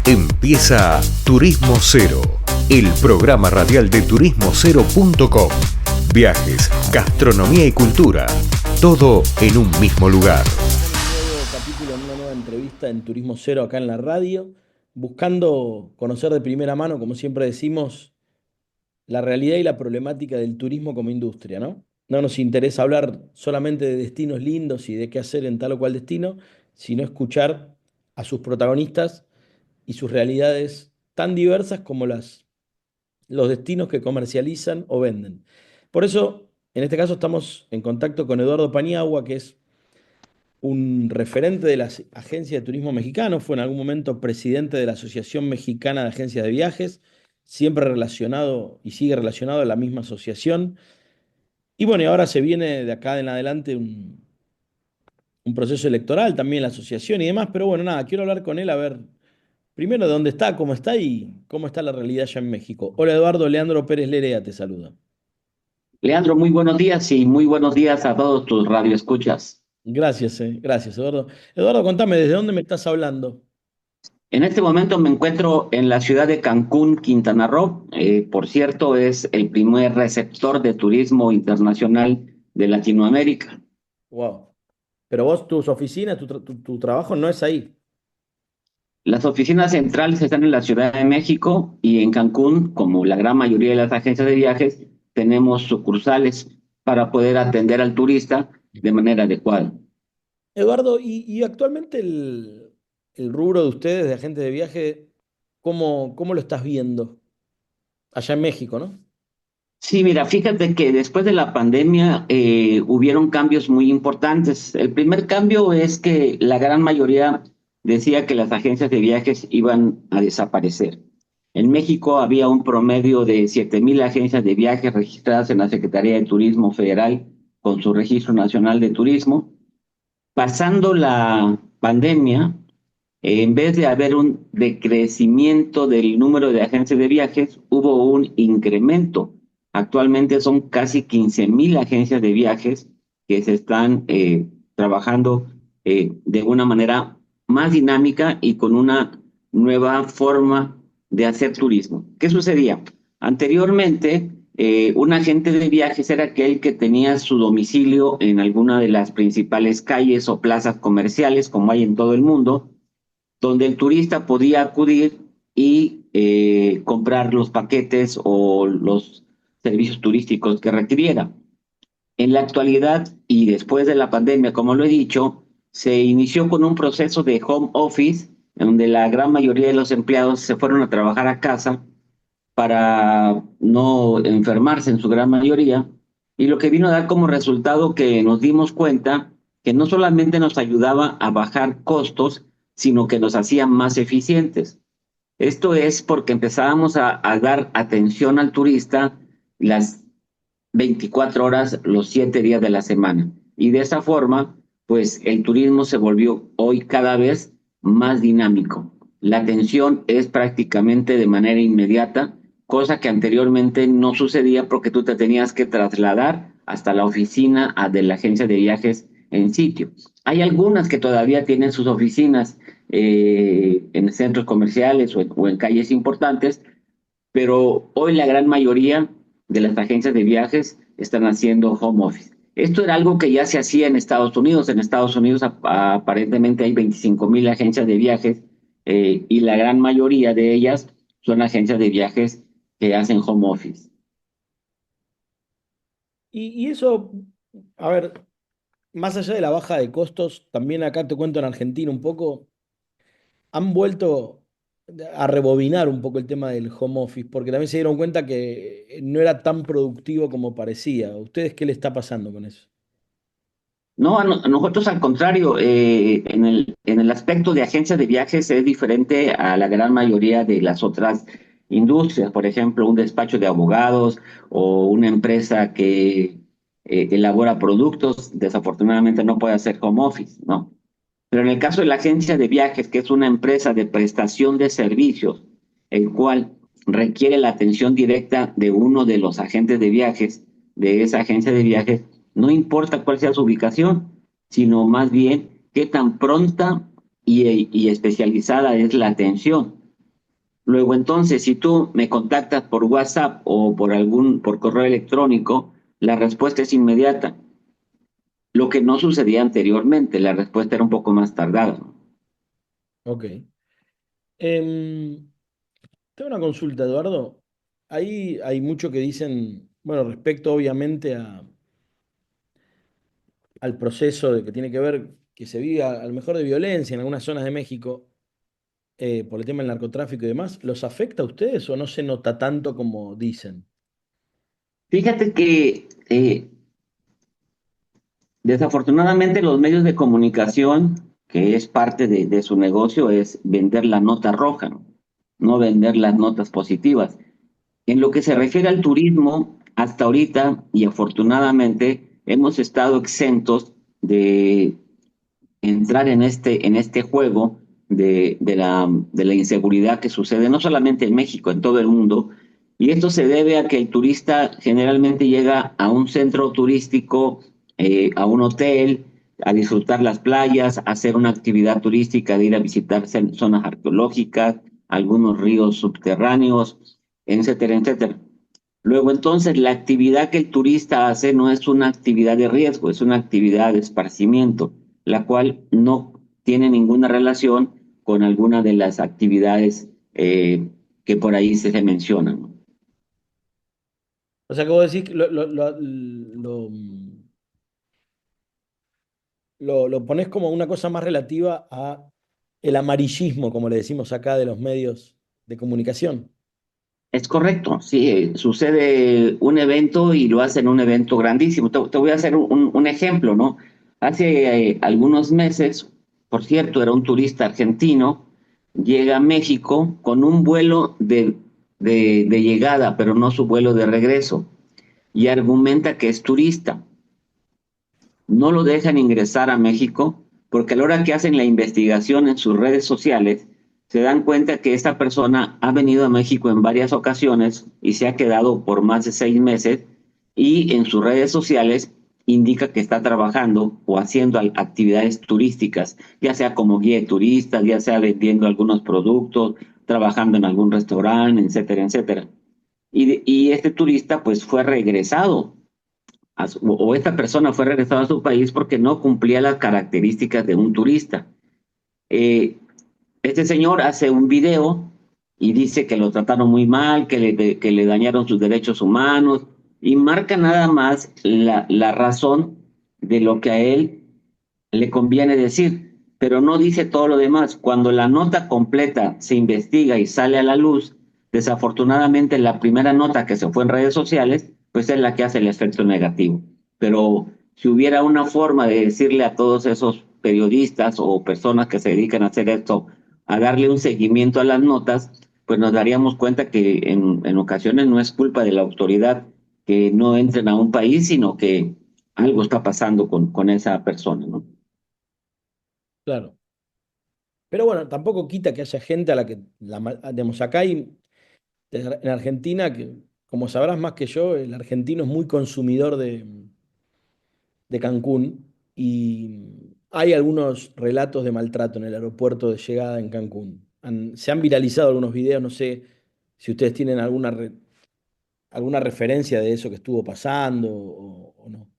Empieza Turismo Cero, el programa radial de turismocero.com. Viajes, gastronomía y cultura, todo en un mismo lugar. Un nuevo capítulo, una nueva entrevista en Turismo Cero acá en la radio, buscando conocer de primera mano, como siempre decimos, la realidad y la problemática del turismo como industria, ¿no? No nos interesa hablar solamente de destinos lindos y de qué hacer en tal o cual destino, sino escuchar a sus protagonistas y sus realidades tan diversas como los destinos que comercializan o venden. Por eso, en este caso, estamos en contacto con Eduardo Paniagua, que es un referente de la Agencia de Turismo Mexicano, fue en algún momento presidente de la Asociación Mexicana de Agencias de Viajes, siempre relacionado y sigue relacionado a la misma asociación. Y bueno, y ahora se viene de acá en adelante un proceso electoral también en la asociación y demás, pero bueno, nada, quiero hablar con él a ver primero de dónde está, cómo está y cómo está la realidad allá en México. Hola Eduardo, Leandro Pérez Lerea te saluda. Leandro, muy buenos días y muy buenos días a todos tus radioescuchas. Gracias Eduardo. Eduardo, contame, ¿desde dónde me estás hablando? En este momento me encuentro en la ciudad de Cancún, Quintana Roo. Por cierto, es el primer receptor de turismo internacional de Latinoamérica. Wow. Pero vos, tus oficinas, tu trabajo no es ahí. Las oficinas centrales están en la Ciudad de México y en Cancún, como la gran mayoría de las agencias de viajes, tenemos sucursales para poder atender al turista de manera adecuada. Eduardo, y actualmente el rubro de ustedes, de agentes de viaje, ¿cómo lo estás viendo? Allá en México, ¿no? Sí, mira, fíjate que después de la pandemia hubieron cambios muy importantes. El primer cambio es que la gran mayoría decía que las agencias de viajes iban a desaparecer. En México había un promedio de 7,000 agencias de viajes registradas en la Secretaría de Turismo Federal con su Registro Nacional de Turismo. Pasando la pandemia, en vez de haber un decrecimiento del número de agencias de viajes, hubo un incremento. Actualmente son casi 15,000 agencias de viajes que se están trabajando de una manera más dinámica y con una nueva forma de hacer turismo. ¿Qué sucedía? Anteriormente, un agente de viajes era aquel que tenía su domicilio en alguna de las principales calles o plazas comerciales, como hay en todo el mundo, donde el turista podía acudir y comprar los paquetes o los servicios turísticos que requiriera. En la actualidad y después de la pandemia, como lo he dicho, se inició con un proceso de home office, en donde la gran mayoría de los empleados se fueron a trabajar a casa para no enfermarse en su gran mayoría, y lo que vino a dar como resultado que nos dimos cuenta que no solamente nos ayudaba a bajar costos, sino que nos hacía más eficientes. Esto es porque empezábamos a dar atención al turista las 24 horas, los 7 días de la semana. Y de esa forma, pues el turismo se volvió hoy cada vez más dinámico. La atención es prácticamente de manera inmediata, cosa que anteriormente no sucedía porque tú te tenías que trasladar hasta la oficina de la agencia de viajes en sitio. Hay algunas que todavía tienen sus oficinas en centros comerciales o en calles importantes, pero hoy la gran mayoría de las agencias de viajes están haciendo home office. Esto era algo que ya se hacía en Estados Unidos. En Estados Unidos aparentemente hay 25,000 agencias de viajes y la gran mayoría de ellas son agencias de viajes que hacen home office. Y eso, a ver, más allá de la baja de costos, también acá te cuento en Argentina un poco, han vuelto a rebobinar un poco el tema del home office, porque también se dieron cuenta que no era tan productivo como parecía. ¿A ustedes qué le está pasando con eso? No, a nosotros al contrario, en el aspecto de agencias de viajes es diferente a la gran mayoría de las otras industrias. Por ejemplo, un despacho de abogados o una empresa que elabora productos, desafortunadamente no puede hacer home office, ¿no? Pero en el caso de la agencia de viajes, que es una empresa de prestación de servicios, el cual requiere la atención directa de uno de los agentes de viajes de esa agencia de viajes, no importa cuál sea su ubicación, sino más bien qué tan pronta y especializada es la atención. Luego, entonces, si tú me contactas por WhatsApp o por correo electrónico, la respuesta es inmediata. Lo que no sucedía anteriormente, la respuesta era un poco más tardada. Ok. Em, Tengo una consulta, Eduardo. Ahí hay mucho que dicen, bueno, respecto obviamente al proceso de que tiene que ver, que se vive a lo mejor de violencia en algunas zonas de México, por el tema del narcotráfico y demás. ¿Los afecta a ustedes o no se nota tanto como dicen? Fíjate que desafortunadamente los medios de comunicación, que es parte de su negocio, es vender la nota roja, no vender las notas positivas. En lo que se Claro. refiere al turismo, hasta ahorita y afortunadamente hemos estado exentos de entrar en este juego de la inseguridad que sucede no solamente en México, en todo el mundo. Y esto se debe a que el turista generalmente llega a un centro turístico, a un hotel, a disfrutar las playas, a hacer una actividad turística, de ir a visitar zonas arqueológicas, algunos ríos subterráneos, etcétera, etcétera. Luego, entonces, la actividad que el turista hace no es una actividad de riesgo, es una actividad de esparcimiento, la cual no tiene ninguna relación con alguna de las actividades que por ahí se mencionan, ¿no? O sea que vos decís que lo ponés como una cosa más relativa a el amarillismo, como le decimos acá, de los medios de comunicación. Es correcto, sí, sucede un evento y lo hacen un evento grandísimo. Te voy a hacer un ejemplo, ¿no? Hace algunos meses, por cierto, era un turista argentino, llega a México con un vuelo de llegada, pero no su vuelo de regreso, y argumenta que es turista. No lo dejan ingresar a México porque a la hora que hacen la investigación en sus redes sociales, se dan cuenta que esta persona ha venido a México en varias ocasiones y se ha quedado por más de 6 meses, y en sus redes sociales indica que está trabajando o haciendo actividades turísticas, ya sea como guía de turistas, ya sea vendiendo algunos productos, trabajando en algún restaurante, etcétera, etcétera. Y este turista pues fue regresado o esta persona fue regresada a su país porque no cumplía las características de un turista. Eh, este señor hace un video y dice que lo trataron muy mal, que le dañaron sus derechos humanos, y marca nada más la razón de lo que a él le conviene decir, pero no dice todo lo demás. Cuando la nota completa se investiga y sale a la luz, desafortunadamente la primera nota que se fue en redes sociales, pues es la que hace el efecto negativo. Pero si hubiera una forma de decirle a todos esos periodistas o personas que se dedican a hacer esto, a darle un seguimiento a las notas, pues nos daríamos cuenta que en ocasiones no es culpa de la autoridad que no entren a un país, sino que algo está pasando con esa persona, ¿no? Claro. Pero bueno, tampoco quita que haya gente a la que, digamos, acá hay, en Argentina, que como sabrás más que yo, el argentino es muy consumidor de Cancún y hay algunos relatos de maltrato en el aeropuerto de llegada en Cancún. Se han viralizado algunos videos, no sé si ustedes tienen alguna referencia de eso que estuvo pasando o no.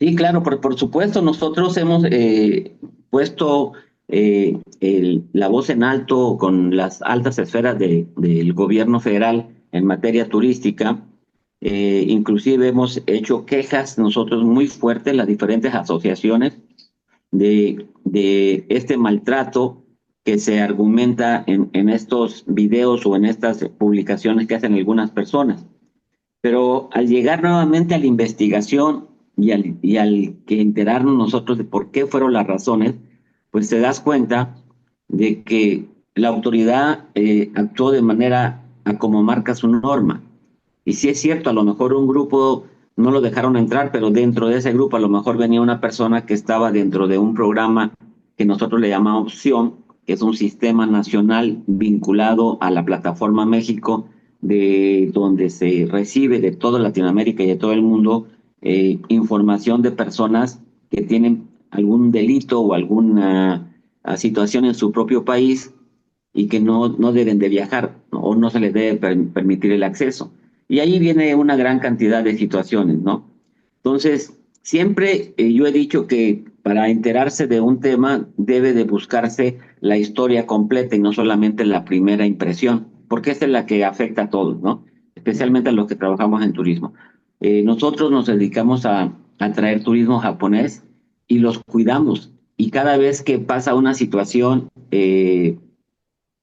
Sí, claro, por supuesto, nosotros hemos puesto la voz en alto con las altas esferas del gobierno federal en materia turística. Inclusive hemos hecho quejas nosotros muy fuertes, las diferentes asociaciones, de este maltrato que se argumenta en estos videos o en estas publicaciones que hacen algunas personas. Pero al llegar nuevamente a la investigación y al que enterarnos nosotros de por qué fueron las razones, pues te das cuenta de que la autoridad actuó de manera a como marca su norma. Y sí es cierto, a lo mejor un grupo no lo dejaron entrar, pero dentro de ese grupo a lo mejor venía una persona que estaba dentro de un programa que nosotros le llamamos Opción, que es un sistema nacional vinculado a la plataforma México, de donde se recibe de toda Latinoamérica y de todo el mundo información de personas que tienen algún delito o alguna situación en su propio país, y que no deben de viajar, ¿no? O no se les debe permitir el acceso. Y ahí viene una gran cantidad de situaciones, ¿no? Entonces, siempre yo he dicho que para enterarse de un tema debe de buscarse la historia completa y no solamente la primera impresión, porque esa es la que afecta a todos, ¿no? Especialmente a los que trabajamos en turismo. Nosotros nos dedicamos a traer turismo japonés y los cuidamos. Y cada vez que pasa una situación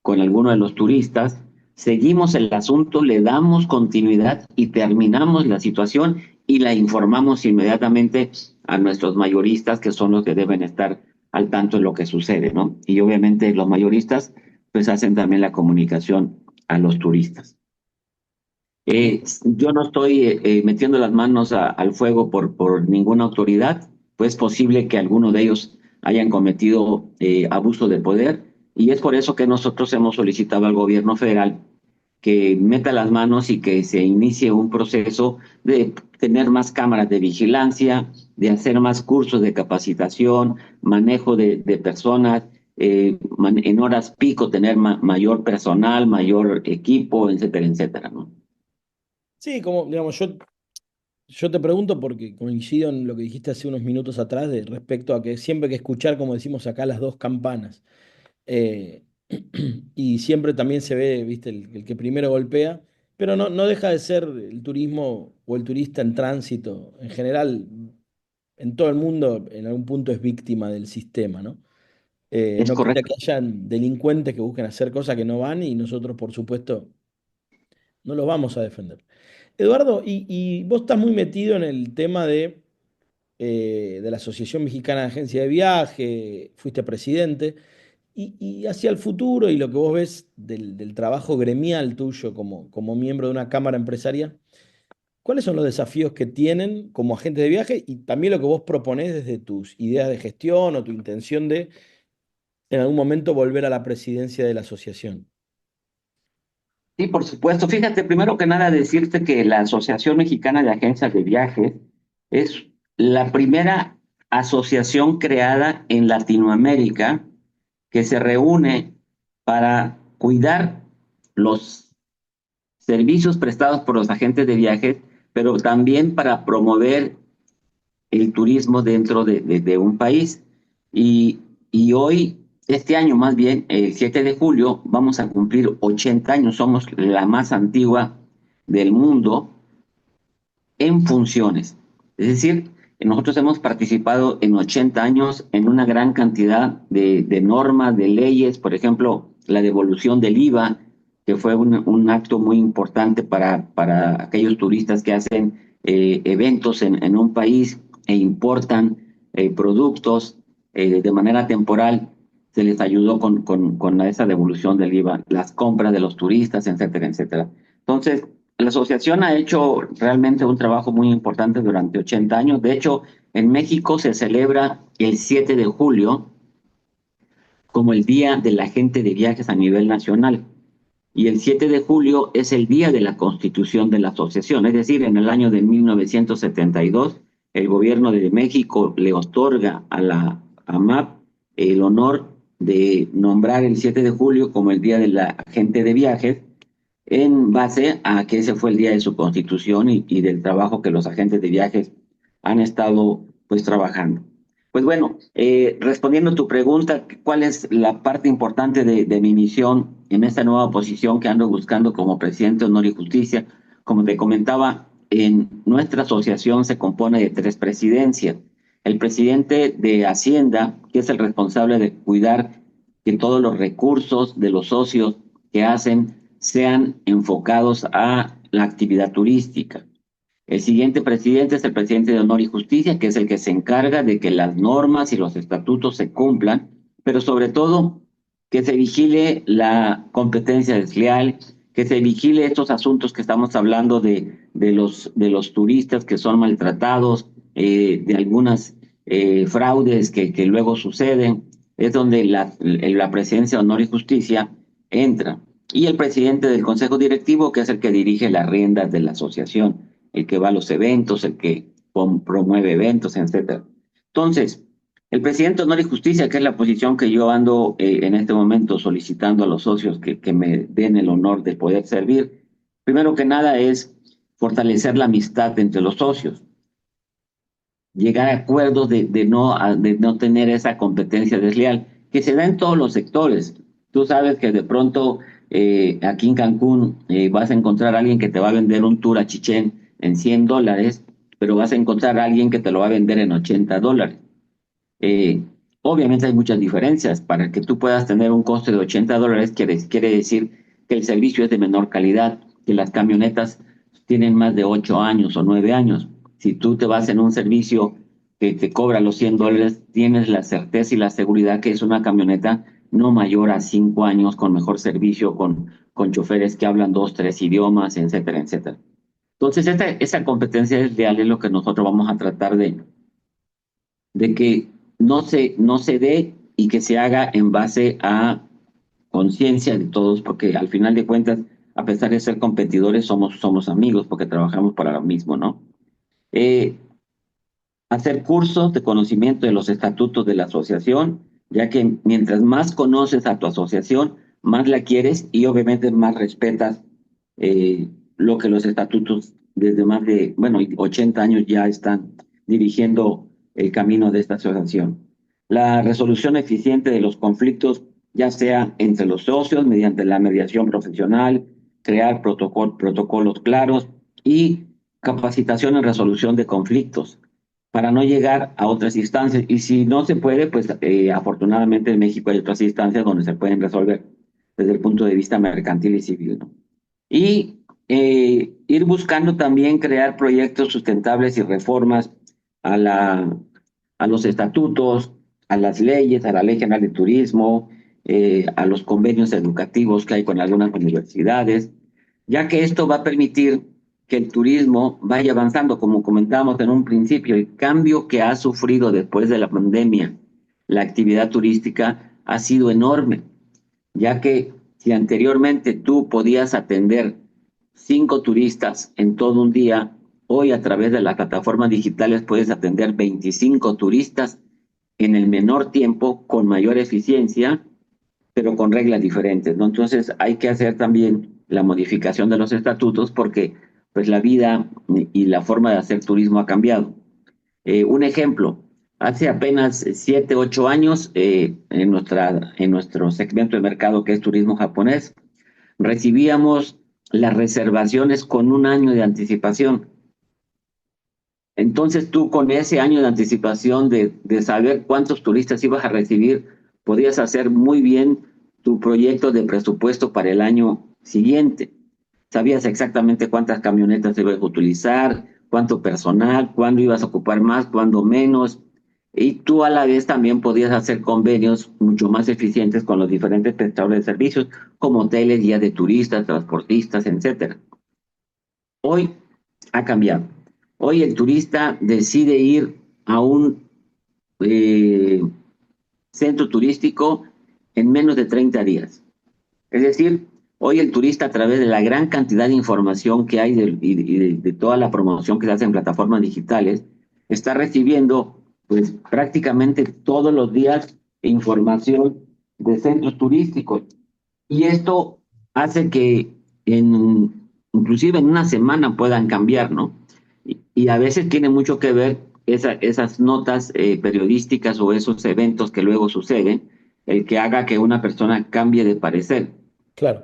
con alguno de los turistas, seguimos el asunto, le damos continuidad y terminamos la situación y la informamos inmediatamente a nuestros mayoristas, que son los que deben estar al tanto de lo que sucede, ¿no? Y obviamente los mayoristas pues hacen también la comunicación a los turistas. Yo no estoy metiendo las manos al fuego por ninguna autoridad, pues es posible que alguno de ellos hayan cometido abuso de poder y es por eso que nosotros hemos solicitado al gobierno federal que meta las manos y que se inicie un proceso de tener más cámaras de vigilancia, de hacer más cursos de capacitación, manejo de personas, en horas pico tener mayor personal, mayor equipo, etcétera, etcétera, ¿no? Sí, como, digamos, yo te pregunto porque coincido en lo que dijiste hace unos minutos atrás respecto a que siempre hay que escuchar, como decimos acá, las dos campanas. Eh, y siempre también se ve, viste, el que primero golpea, pero no deja de ser el turismo o el turista en tránsito, en general, en todo el mundo, en algún punto es víctima del sistema, ¿no? Es No quita que correcto. hayan delincuentes que busquen hacer cosas que no van y nosotros, por supuesto, no los vamos a defender. Eduardo, y vos estás muy metido en el tema de la Asociación Mexicana de Agencia de Viaje, fuiste presidente, y hacia el futuro y lo que vos ves del trabajo gremial tuyo como miembro de una cámara empresarial, ¿cuáles son los desafíos que tienen como agentes de viaje y también lo que vos proponés desde tus ideas de gestión o tu intención de en algún momento volver a la presidencia de la asociación? Sí, por supuesto. Fíjate, primero que nada decirte que la Asociación Mexicana de Agencias de Viajes es la primera asociación creada en Latinoamérica que se reúne para cuidar los servicios prestados por los agentes de viajes, pero también para promover el turismo dentro de un país. Y, y hoy, este año más bien, el 7 de julio, vamos a cumplir 80 años. Somos la más antigua del mundo en funciones. Es decir, nosotros hemos participado en 80 años en una gran cantidad de normas, de leyes, por ejemplo, la devolución del IVA, que fue un acto muy importante para aquellos turistas que hacen eventos en un país e importan productos de manera temporal. Se les ayudó con esa devolución del IVA, las compras de los turistas, etcétera, etcétera. Entonces, la asociación ha hecho realmente un trabajo muy importante durante 80 años. De hecho, en México se celebra el 7 de julio como el Día de la Agente de Viajes a nivel nacional. Y el 7 de julio es el día de la constitución de la asociación. Es decir, en el año de 1972, el gobierno de México le otorga a la AMAP el honor de nombrar el 7 de julio como el Día de la Agente de Viajes en base a que ese fue el día de su constitución y del trabajo que los agentes de viajes han estado pues trabajando. Pues bueno, respondiendo a tu pregunta, ¿cuál es la parte importante de mi misión en esta nueva posición que ando buscando como presidente de Honor y Justicia? Como te comentaba, en nuestra asociación se compone de 3 presidencias. El presidente de Hacienda, que es el responsable de cuidar que todos los recursos de los socios que hacen sean enfocados a la actividad turística. El siguiente presidente es el presidente de Honor y Justicia, que es el que se encarga de que las normas y los estatutos se cumplan, pero sobre todo que se vigile la competencia desleal, que se vigile estos asuntos que estamos hablando de los turistas que son maltratados, de algunas fraudes que luego suceden. Es donde la presidencia de Honor y Justicia entra. Y el presidente del Consejo Directivo, que es el que dirige las riendas de la asociación, el que va a los eventos, el que promueve eventos, etcétera. Entonces, El presidente Honor y Justicia, que es la posición que yo ando en este momento solicitando a los socios que me den el honor de poder servir, primero que nada es fortalecer la amistad entre los socios, llegar a acuerdos de no tener esa competencia desleal, que se da en todos los sectores. Tú sabes que de pronto aquí en Cancún vas a encontrar a alguien que te va a vender un tour a Chichén en $100, pero vas a encontrar a alguien que te lo va a vender en $80. Obviamente hay muchas diferencias. Para que tú puedas tener un coste de $80 quiere decir que el servicio es de menor calidad, que las camionetas tienen más de 8 años o 9 años. Si tú te vas en un servicio que te cobra los $100, tienes la certeza y la seguridad que es una camioneta no mayor a 5 años, con mejor servicio, con choferes que hablan 2, 3 idiomas, etcétera, etcétera. Entonces, esa competencia desleal es lo que nosotros vamos a tratar de que no se dé y que se haga en base a conciencia de todos, porque al final de cuentas, a pesar de ser competidores, somos amigos porque trabajamos para lo mismo, ¿no? Hacer cursos de conocimiento de los estatutos de la asociación, ya que mientras más conoces a tu asociación, más la quieres y obviamente más respetas lo que los estatutos desde más de, 80 años ya están dirigiendo el camino de esta asociación. La resolución eficiente de los conflictos, ya sea entre los socios, mediante la mediación profesional, crear protocolos claros y capacitación en resolución de conflictos para no llegar a otras instancias. Y si no se puede, pues afortunadamente en México hay otras instancias donde se pueden resolver desde el punto de vista mercantil y civil, ¿no? Y ir buscando también crear proyectos sustentables y reformas a los estatutos, a las leyes, a la Ley General de Turismo, a los convenios educativos que hay con algunas universidades, ya que esto va a permitir que el turismo vaya avanzando. Como comentábamos en un principio, el cambio que ha sufrido después de la pandemia la actividad turística ha sido enorme, ya que si anteriormente tú podías atender 5 turistas en todo un día, hoy a través de las plataformas digitales puedes atender 25 turistas en el menor tiempo, con mayor eficiencia, pero con reglas diferentes, ¿no? Entonces hay que hacer también la modificación de los estatutos porque pues la vida y la forma de hacer turismo ha cambiado. Un ejemplo, hace apenas 7, 8 años, en nuestro segmento de mercado que es turismo japonés, recibíamos las reservaciones con 1 año de anticipación. Entonces tú con ese año de anticipación de saber cuántos turistas ibas a recibir, podías hacer muy bien tu proyecto de presupuesto para el año siguiente. Sabías exactamente cuántas camionetas ibas a utilizar, cuánto personal, cuándo ibas a ocupar más, cuándo menos. Y tú a la vez también podías hacer convenios mucho más eficientes con los diferentes prestadores de servicios, como hoteles, guías de turistas, transportistas, etc. Hoy ha cambiado. Hoy el turista decide ir a un centro turístico en menos de 30 días. Es decir, hoy el turista, a través de la gran cantidad de información que hay de toda la promoción que se hace en plataformas digitales, está recibiendo pues prácticamente todos los días información de centros turísticos. Y esto hace que inclusive en una semana puedan cambiar, ¿no? Y a veces tiene mucho que ver esas notas periodísticas o esos eventos que luego suceden, el que haga que una persona cambie de parecer. Claro.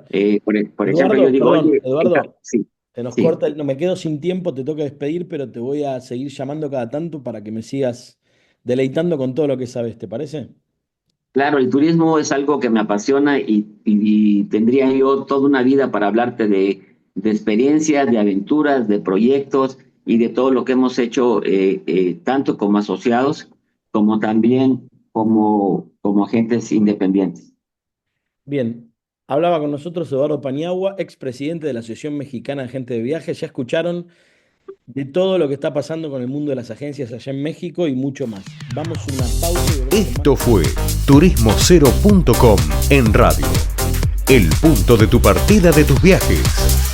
Por ejemplo, yo digo, perdón, oye, Eduardo, sí, se nos sí. corta, no me quedo sin tiempo, te tengo que despedir, pero te voy a seguir llamando cada tanto para que me sigas deleitando con todo lo que sabes, ¿te parece? Claro, el turismo es algo que me apasiona y tendría yo toda una vida para hablarte de experiencias, de aventuras, de proyectos y de todo lo que hemos hecho, tanto como asociados como también como agentes independientes. Bien, hablaba con nosotros Eduardo Paniagua, expresidente de la Asociación Mexicana de Agentes de Viajes. Ya escucharon de todo lo que está pasando con el mundo de las agencias allá en México y mucho más. Vamos a una pausa y volvemos con Esto más. fue turismocero.com en radio. El punto de tu partida de tus viajes.